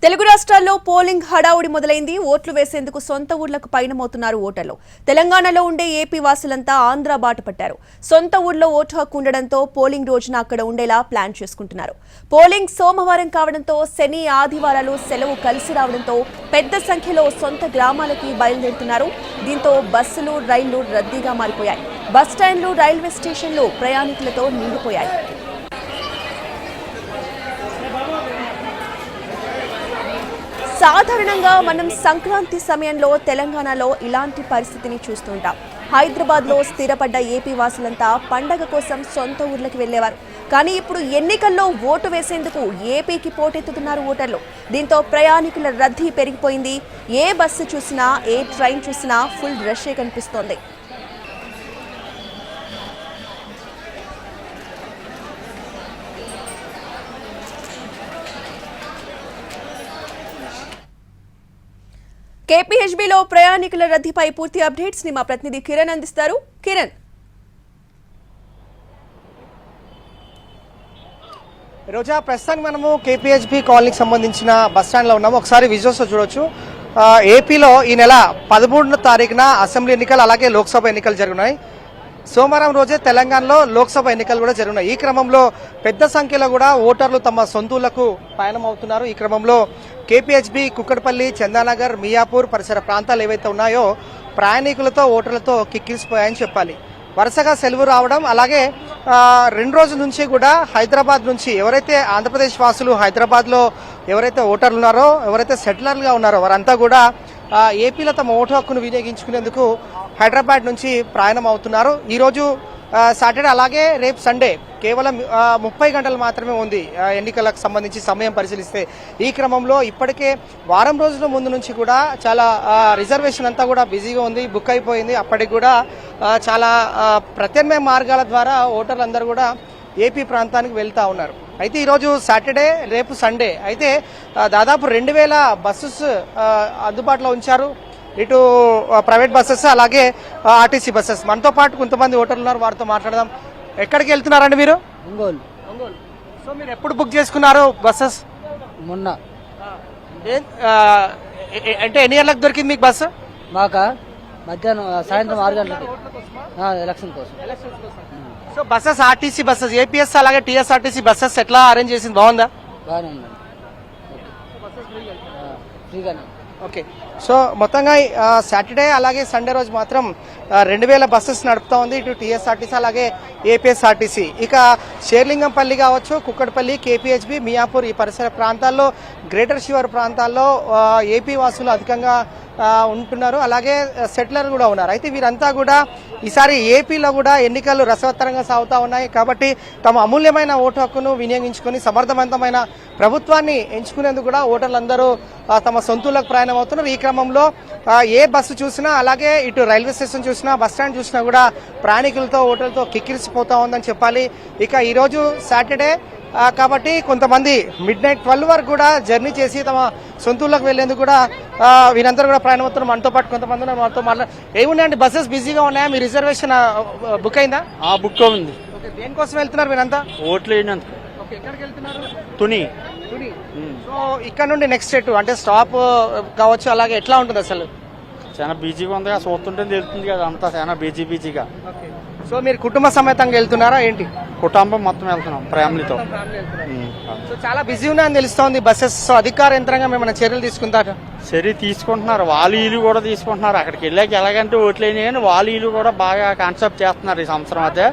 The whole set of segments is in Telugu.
తెలుగు రాష్ట్రాల్లో పోలింగ్ హడావుడి మొదలైంది. ఓట్లు వేసేందుకు సొంత ఊర్లకు పయనమవుతున్నారు ఓటర్లు. తెలంగాణలో ఉండే ఏపీ వాసులంతా ఆంధ్ర బాట పట్టారు. సొంత ఊర్లో ఓటు హక్కు ఉండడంతో పోలింగ్ రోజున అక్కడ ఉండేలా ప్లాన్ చేసుకుంటున్నారు. పోలింగ్ సోమవారం కావడంతో శని ఆదివారాలు సెలవు కలిసి రావడంతో పెద్ద సంఖ్యలో సొంత గ్రామాలకి బయలుదేరుతున్నారు. దీంతో బస్సులు రైళ్లు రద్దీగా మారిపోయాయి. బస్టాండ్లు రైల్వే స్టేషన్లు ప్రయాణికులతో నిండిపోయాయి. సాధారణంగా మనం సంక్రాంతి సమయంలో తెలంగాణలో ఇలాంటి పరిస్థితిని చూస్తుంటాం. హైదరాబాద్లో స్థిరపడ్డ ఏపీ వాసులంతా పండగ కోసం సొంత ఊర్లకు వెళ్లేవారు. కానీ ఇప్పుడు ఎన్నికల్లో ఓటు వేసేందుకు ఏపీకి పోటెత్తుతున్నారు ఓటర్లు. దీంతో ప్రయాణికుల రద్దీ పెరిగిపోయింది. ఏ బస్సు చూసినా ఏ ట్రైన్ చూసినా ఫుల్ రష్ే కనిపిస్తోంది. కేపీహెచ్బీలో ప్రయాణికుల రద్దీపై పూర్తి అప్డేట్స్ ని మా ప్రతినిధి కిరణ్ అందిస్తారు. కిరణ్, రోజా, ప్రస్తుతానికి మనము కేపీహెచ్బీ కాలనీకి సంబంధించిన బస్టాండ్లో ఉన్నాము. ఒకసారి విజువల్స్ చూడొచ్చు. ఏపీలో ఈ నెల 13వ తారీఖున అసెంబ్లీ ఎన్నికలు అలాగే లోక్సభ ఎన్నికలు జరుగుతున్నాయి. సోమవారం రోజే తెలంగాణలో లోక్సభ ఎన్నికలు కూడా జరుగుతున్నాయి. ఈ క్రమంలో పెద్ద సంఖ్యలో కూడా ఓటర్లు తమ సొంతూళ్లకు పయనమవుతున్నారు. ఈ క్రమంలో కేపీహెచ్బీ, కుక్కడపల్లి, చందానగర్, మియాపూర్ పరిసర ప్రాంతాలు ఏవైతే ఉన్నాయో ప్రయాణికులతో ఓటర్లతో కిక్కిరిసిపోయాయని చెప్పాలి. వరుసగా సెలవు రావడం, అలాగే 2 రోజుల నుంచి కూడా హైదరాబాద్ నుంచి ఎవరైతే ఆంధ్రప్రదేశ్ వాసులు హైదరాబాద్లో ఎవరైతే ఓటర్లు ఉన్నారో, ఎవరైతే సెటిలర్లుగా ఉన్నారో వారంతా కూడా ఏపీలో తమ ఓటు హక్కును వినియోగించుకునేందుకు హైదరాబాద్ నుంచి ప్రయాణం అవుతున్నారు. ఈరోజు సాటర్డే అలాగే రేపు సండే కేవలం 30 గంటలు మాత్రమే ఉంది ఎన్నికలకు సంబంధించి సమయం పరిశీలిస్తే. ఈ క్రమంలో ఇప్పటికే వారం రోజుల ముందు నుంచి కూడా చాలా రిజర్వేషన్ అంతా కూడా బిజీగా ఉంది, బుక్ అయిపోయింది. అప్పటికి కూడా చాలా ప్రత్యామ్నాయ మార్గాల ద్వారా ఓటర్లందరూ కూడా ఏపీ ప్రాంతానికి వెళ్తా ఉన్నారు. అయితే ఈరోజు సాటర్డే, రేపు సండే అయితే దాదాపు 2000 బస్సెస్ అందుబాటులో ఉంచారు. ఇటు ప్రైవేట్ బస్సెస్ అలాగే ఆర్టీసీ బస్సెస్. మనతో పాటు కొంతమంది ఓటర్లు ఉన్నారు, వారితో మాట్లాడదాం. ఎక్కడికి వెళ్తున్నారండి మీరు? ఒంగోలు. సో మీరు ఎప్పుడు బుక్ చేసుకున్నారు బస్సెస్? మొన్న. అంటే ఎన్ని గంటలకు దొరికింది మీకు బస్సు? మాక మధ్యాహ్నం సాయంత్రం 6 గంటలకి ఎలక్షన్ కోసం. So buses RTC buses APS అలాగే టీఎస్ఆర్టీసీ బస్సెస్ ఎట్లా అరేంజ్ చేసింది? బాగుందా? బాగానే ఉందండి, ఫ్రీగానే. ఓకే. సో మొత్తంగా సాటర్డే అలాగే సండే రోజు మాత్రం 2000 బస్సెస్ నడుపుతా ఉంది ఇటు టీఎస్ఆర్టీసీ అలాగే ఏపీఎస్ఆర్టీసీ. ఇక షేర్లింగంపల్లి కావచ్చు, కుక్కడపల్లి, కేపీహెచ్బీ, మియాపూర్ ఈ పరిసర ప్రాంతాల్లో, గ్రేటర్ శివర్ ప్రాంతాల్లో ఏపీ వాసులు అధికంగా ఉంటున్నారు. అలాగే సెటిలర్ కూడా ఉన్నారు. అయితే వీరంతా కూడా ఈసారి ఏపీలో కూడా ఎన్నికలు రసవత్తరంగా సాగుతా ఉన్నాయి. కాబట్టి తమ అమూల్యమైన ఓటు హక్కును వినియోగించుకుని సమర్థవంతమైన ప్రభుత్వాన్ని ఎంచుకునేందుకు కూడా ఓటర్లందరూ తమ సొంతూళ్లకు ప్రయాణం అవుతున్నారు. ఈ క్రమంలో ఏ బస్సు చూసినా అలాగే ఇటు రైల్వే స్టేషన్ చూసినా, బస్టాండ్ చూసినా కూడా ప్రయాణికులతో ఓటర్లతో కిక్కిరిసిపోతా ఉందని చెప్పాలి. ఇక ఈరోజు సాటర్డే కాబట్టి కొంతమంది మిడ్-నైట్ 12 వరకు కూడా జర్నీ చేసి తమ సొంతూళ్ళకు వెళ్లేందుకు కూడా వీరందరూ కూడా ప్రయాణం అవుతున్నారు. మనతో పాటు కొంతమంది మనతో ఏమున్నాయండి, బస్సెస్ బిజీగా ఉన్నాయా? మీ రిజర్వేషన్ బుక్ అయిందా? బుక్ ఉంది. దేనికోసం వెళ్తున్నారు మీరంతా? ఓట్లు వేయడానికి. ఎక్కడికి వెళ్తున్నారు? తుని. సో ఇక్కడ నుండి నెక్స్ట్ ఎటు అంటే స్టాప్ కావచ్చు, అలాగే ఎట్లా ఉంటుంది అసలు? చాలా బిజీగా ఉంది కదా, చూస్తుంటే తెలుస్తుంది కదా, అంతా చాలా బిజీగా. సో మీరు కుటుంబ సమేతంగా వెళ్తున్నారా ఏంటి? కుటుంబం మొత్తం వెళ్తున్నాం ఫ్యామిలీతో. సో చాలా బిజీ ఉన్నాయని తెలుస్తోంది బస్సెస్. సో అధికార యంత్రాంగం ఏమైనా చర్యలు తీసుకుంటారా? సరే తీసుకుంటున్నారు, వాళ్ళు వీళ్ళు కూడా తీసుకుంటున్నారు. అక్కడికి వెళ్ళాక ఎలాగంటే ఓట్లు అయినాయి కానీ వాళ్ళు వీళ్ళు కూడా బాగా కాన్సెప్ట్ చేస్తున్నారు ఈ సంవత్సరం. అయితే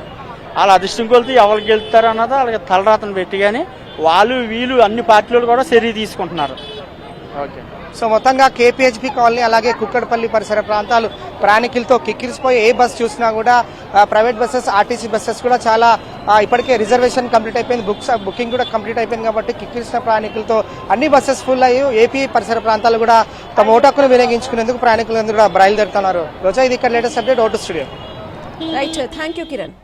వాళ్ళ అదృష్టం కొలితే ఎవరికి గెలుస్తారు అన్నది వాళ్ళకి తలరాతను పెట్టి కానీ వాళ్ళు వీళ్ళు అన్ని పార్టీలు కూడా చర్య తీసుకుంటున్నారు. ఓకే. సో మొత్తంగా కేపీహెచ్బీ కాలనీ అలాగే కుక్కడపల్లి పరిసర ప్రాంతాలు ప్రయాణికులతో కిక్కిరిసిపోయి ఏ బస్ చూసినా కూడా ప్రైవేట్ బస్సెస్, ఆర్టీసీ బస్సెస్ కూడా చాలా ఇప్పటికే రిజర్వేషన్ కంప్లీట్ అయిపోయింది, బుకింగ్ కూడా కంప్లీట్ అయిపోయింది. కాబట్టి కిక్కిరిసిన ప్రయాణికులతో అన్ని బస్సెస్ ఫుల్ అయ్యి ఏపీ పరిసర ప్రాంతాలు కూడా తమ ఓటు హక్కును వినియోగించుకునేందుకు ప్రయాణికులందరూ కూడా బయలుదేరుతున్నారు. రోజా, ఇది ఇక్కడ latest update. Vote studio. Right, thank you Kiran.